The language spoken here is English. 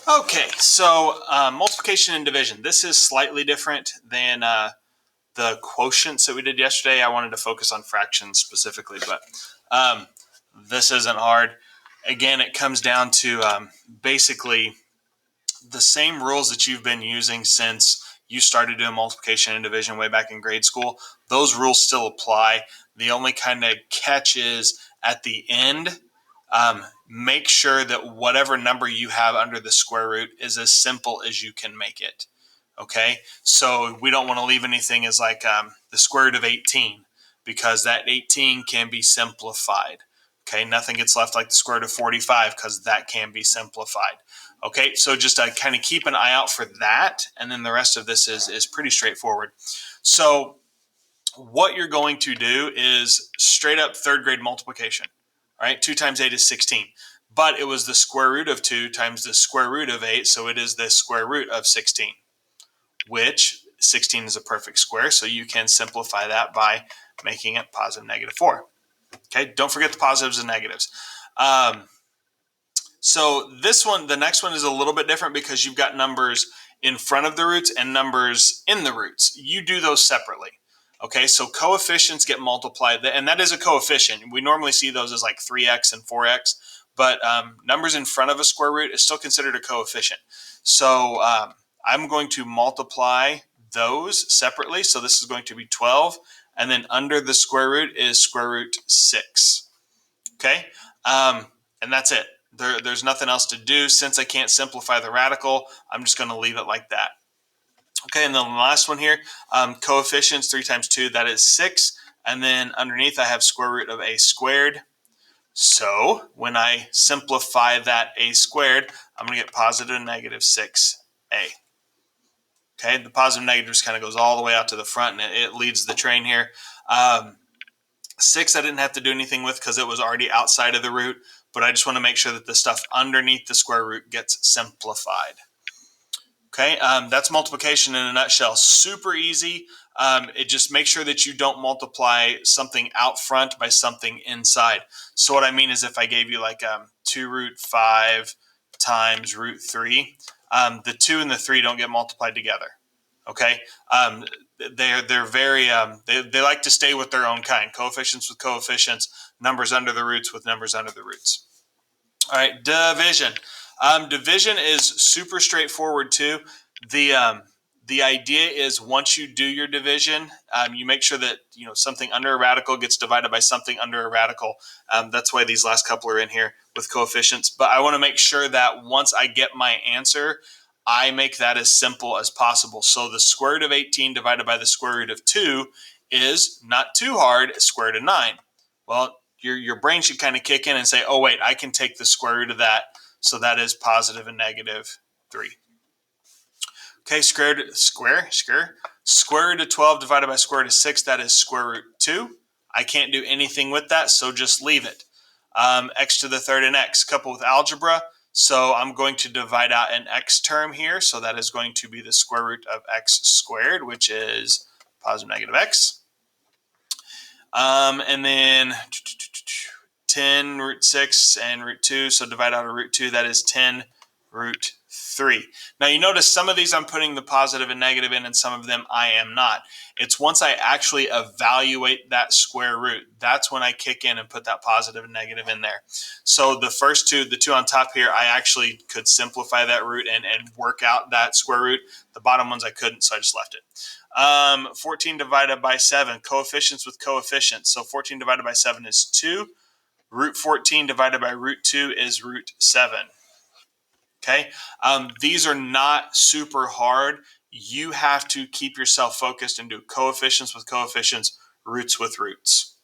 Okay, so multiplication and division. This is slightly different than the quotients that we did yesterday. I wanted to focus on fractions specifically, but this isn't hard. Again, it comes down to basically the same rules that you've been using since you started doing multiplication and division way back in grade school. Those rules still apply. The only kind of catch is at the end, make sure that whatever number you have under the square root is as simple as you can make it. Okay, so we don't want to leave anything as like the square root of 18, because that 18 can be simplified. Okay, nothing gets left like the square root of 45 because that can be simplified. Okay, so just kind of keep an eye out for that, and then the rest of this is pretty straightforward. So what you're going to do is straight up third grade multiplication. All right, 2 times 8 is 16. But it was the square root of 2 times the square root of 8, so it is the square root of 16, which 16 is a perfect square, so you can simplify that by making it positive negative 4. Okay, don't forget the positives and negatives. So this one, the next one is a little bit different because you've got numbers in front of the roots and numbers in the roots. You do those separately. Okay, so coefficients get multiplied, and that is a coefficient. We normally see those as like 3x and 4x, but numbers in front of a square root is still considered a coefficient. So I'm going to multiply those separately. So this is going to be 12, and then under the square root is square root 6. Okay, and that's it. There's nothing else to do. Since I can't simplify the radical, I'm just going to leave it like that. Okay, and then the last one here, coefficients, 3 times 2, that is 6. And then underneath I have square root of a squared. So when I simplify that a squared, I'm going to get positive negative 6a. Okay, the positive negative just kind of goes all the way out to the front, and it leads the train here. 6 I didn't have to do anything with because it was already outside of the root, but I just want to make sure that the stuff underneath the square root gets simplified. Okay, that's multiplication in a nutshell. Super easy. It just makes sure that you don't multiply something out front by something inside. So what I mean is if I gave you like 2 root 5 times root 3, the 2 and the 3 don't get multiplied together. Okay, they're very they like to stay with their own kind. Coefficients with coefficients, numbers under the roots with numbers under the roots. All right, division. Division is super straightforward too. The idea is once you do your division, you make sure that something under a radical gets divided by something under a radical. That's why these last couple are in here with coefficients. But I want to make sure that once I get my answer, I make that as simple as possible. So the square root of 18 divided by the square root of 2 is not too hard, square root of 9. Well, your brain should kind of kick in and say, oh, wait, I can take the square root of that. So that is positive and negative 3. Okay, square root of 12 divided by square root of 6, that is square root 2. I can't do anything with that, so just leave it. X to the third and x, coupled with algebra. So I'm going to divide out an x term here. So that is going to be the square root of x squared, which is positive negative x. And then 10 root 6 and root 2. So divide out a root 2. That is 10 root 3. Now you notice some of these I'm putting the positive and negative in, and some of them I am not. It's once I actually evaluate that square root, that's when I kick in and put that positive and negative in there. So the first two, the two on top here, I actually could simplify that root and work out that square root. The bottom ones I couldn't, so I just left it. 14 divided by 7, coefficients with coefficients. So 14 divided by 7 is 2. Root 14 divided by root 2 is root 7. Okay, these are not super hard. You have to keep yourself focused and do coefficients with coefficients, roots with roots.